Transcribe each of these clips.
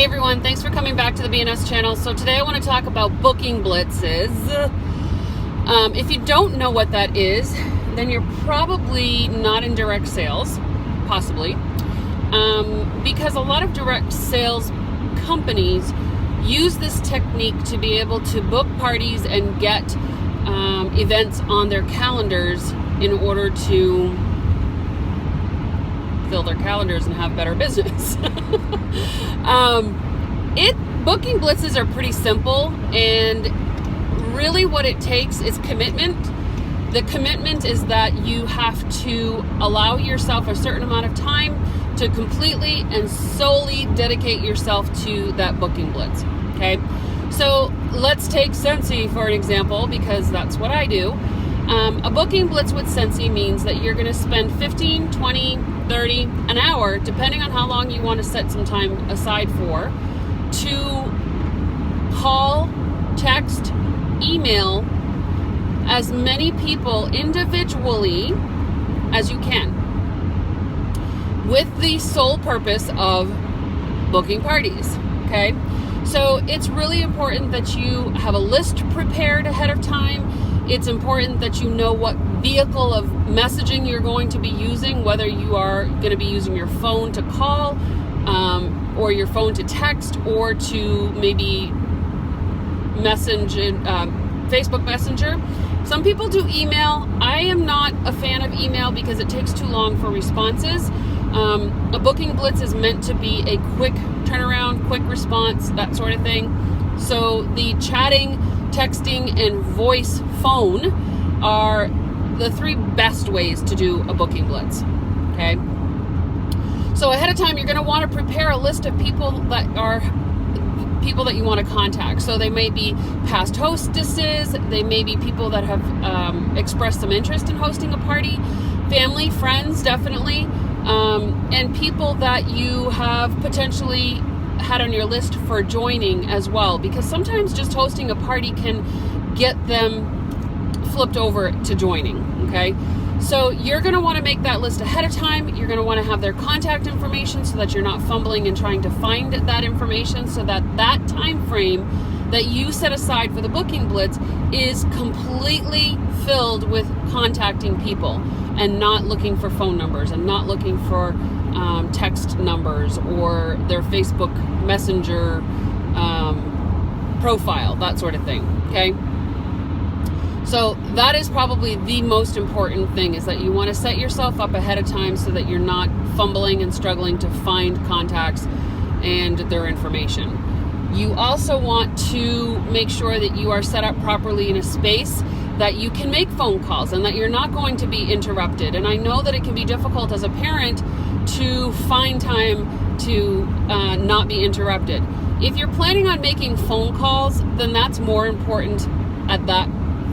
everyone, thanks for coming back to the BNS channel. So today I want to talk about booking blitzes. If you don't know what that is, then you're probably not in direct sales, possibly, because a lot of direct sales companies use this technique to be able to book parties and get events on their calendars in order to fill their calendars and have better business. Booking blitzes are pretty simple, and really what it takes is commitment. The commitment is that you have to allow yourself a certain amount of time to completely and solely dedicate yourself to that booking blitz. Okay, so let's take Scentsy for an example, because that's what I do. A booking blitz with Scentsy means that you're going to spend 15, 20, 30, an hour, depending on how long you want to set some time aside for, to call, text, email as many people individually as you can, with the sole purpose of booking parties. Okay, so it's really important that you have a list prepared ahead of time. It's important that you know what vehicle of messaging you're going to be using, whether you are going to be using your phone to call, or your phone to text, or to maybe message in Facebook Messenger. Some people do email. I am not a fan of email because it takes too long for responses. A booking blitz is meant to be a quick turnaround, quick response, that sort of thing. So the chatting, texting, and voice phone are the three best ways to do a booking blitz. Okay, so ahead of time, you're going to want to prepare a list of people that you want to contact. So they may be past hostesses, they may be people that have expressed some interest in hosting a party, family, friends, definitely, and people that you have potentially had on your list for joining as well, because sometimes just hosting a party can get them flipped over to joining. Okay, so you're going to want to make that list ahead of time. You're going to want to have their contact information so that you're not fumbling and trying to find that information, so that that time frame that you set aside for the booking blitz is completely filled with contacting people and not looking for phone numbers and not looking for text numbers or their Facebook Messenger profile, that sort of thing. Okay, so that is probably the most important thing, is that you want to set yourself up ahead of time so that you're not fumbling and struggling to find contacts and their information. You also want to make sure that you are set up properly in a space that you can make phone calls and that you're not going to be interrupted. And I know that it can be difficult as a parent to find time to not be interrupted. If you're planning on making phone calls, then that's more important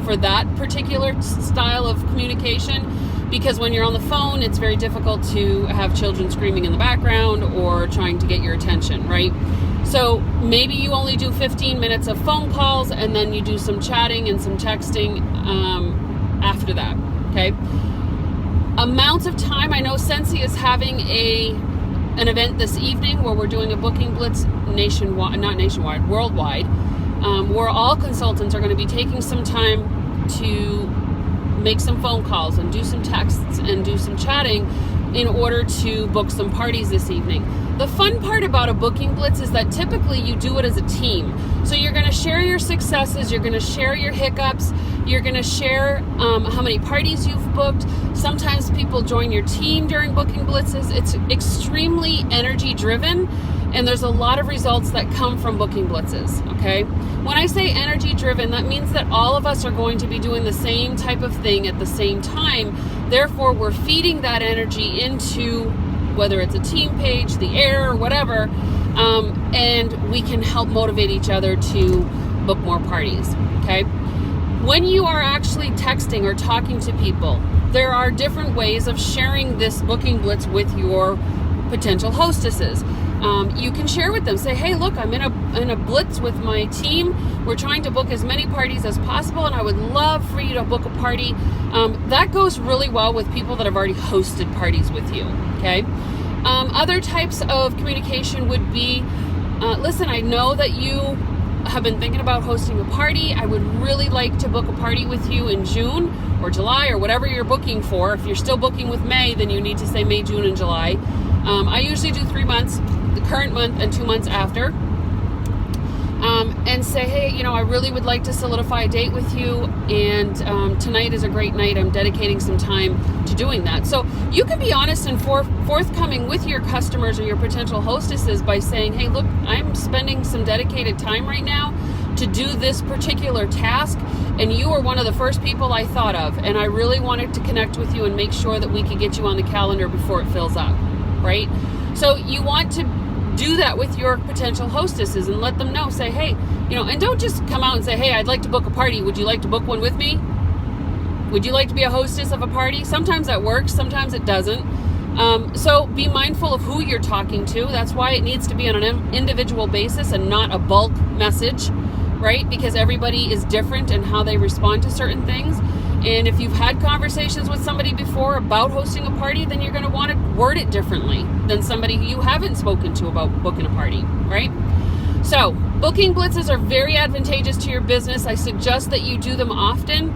for that particular style of communication, because when you're on the phone, it's very difficult to have children screaming in the background or trying to get your attention, right? So maybe you only do 15 minutes of phone calls, and then you do some chatting and some texting after that. Okay, amounts of time. I know Scentsy is having an event this evening where we're doing a booking blitz worldwide, where all consultants are going to be taking some time to make some phone calls and do some texts and do some chatting in order to book some parties this evening. The fun part about a booking blitz is that typically you do it as a team. So you're going to share your successes, you're going to share your hiccups, you're going to share how many parties you've booked. Sometimes people join your team during booking blitzes. It's extremely energy driven, and there's a lot of results that come from booking blitzes. Okay, when I say energy driven, that means that all of us are going to be doing the same type of thing at the same time. Therefore, we're feeding that energy into, whether it's a team page, the air, or whatever, and we can help motivate each other to book more parties. Okay, when you are actually texting or talking to people, there are different ways of sharing this booking blitz with your potential hostesses. You can share with them, say, hey, look, I'm in a blitz with my team. We're trying to book as many parties as possible, and I would love for you to book a party. That goes really well with people that have already hosted parties with you. Okay. Other types of communication would be listen, I know that you have been thinking about hosting a party. I would really like to book a party with you in June or July or whatever you're booking for. If you're still booking with May, then you need to say May, June, and July. I usually do 3 months, the current month and 2 months after. And say, hey, I really would like to solidify a date with you, and tonight is a great night. I'm dedicating some time to doing that. So you can be honest and forthcoming with your customers or your potential hostesses by saying, hey, look, I'm spending some dedicated time right now to do this particular task, and you were one of the first people I thought of, and I really wanted to connect with you and make sure that we could get you on the calendar before it fills up, right? So you want to do that with your potential hostesses and let them know, say, hey, and don't just come out and say, hey, I'd like to book a party. Would you like to book one with me? Would you like to be a hostess of a party? Sometimes that works, sometimes it doesn't. So be mindful of who you're talking to. That's why it needs to be on an individual basis and not a bulk message, right? Because everybody is different in how they respond to certain things. And if you've had conversations with somebody before about hosting a party, then you're going to want to word it differently than somebody who you haven't spoken to about booking a party, right? So booking blitzes are very advantageous to your business. I suggest that you do them often.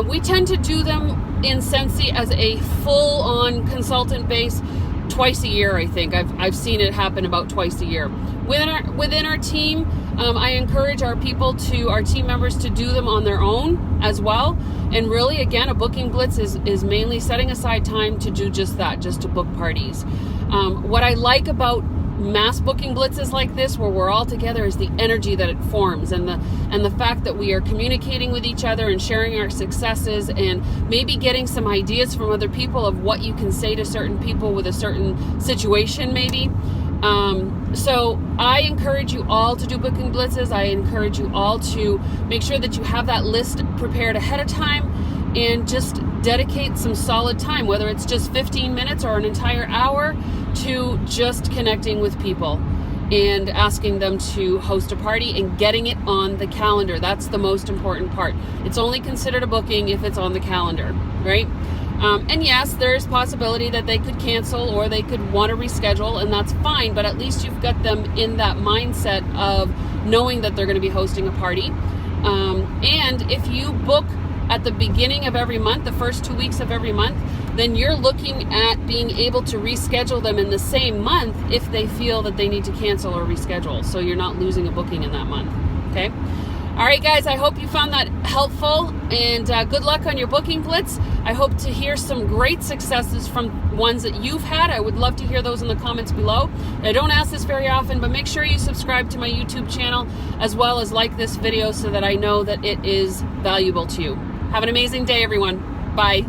We tend to do them in Sensi as a full-on consultant base twice a year. I think I've seen it happen about twice a year. Within our team, I encourage our team members to do them on their own as well. And really, again, a booking blitz is mainly setting aside time to do just that, just to book parties. What I like about mass booking blitzes like this, where we're all together, is the energy that it forms, and the fact that we are communicating with each other and sharing our successes, and maybe getting some ideas from other people of what you can say to certain people with a certain situation, maybe. So I encourage you all to do booking blitzes. I encourage you all to make sure that you have that list prepared ahead of time and just dedicate some solid time, whether it's just 15 minutes or an entire hour, to just connecting with people and asking them to host a party and getting it on the calendar. That's the most important part. It's only considered a booking if it's on the calendar, right? And yes, there's possibility that they could cancel or they could want to reschedule, and that's fine, but at least you've got them in that mindset of knowing that they're going to be hosting a party. And if you book at the beginning of every month, the first 2 weeks of every month, then you're looking at being able to reschedule them in the same month if they feel that they need to cancel or reschedule. So you're not losing a booking in that month, okay? All right, guys, I hope you found that helpful, and good luck on your booking blitz. I hope to hear some great successes from ones that you've had. I would love to hear those in the comments below. I don't ask this very often, but make sure you subscribe to my YouTube channel as well as like this video so that I know that it is valuable to you. Have an amazing day, everyone. Bye.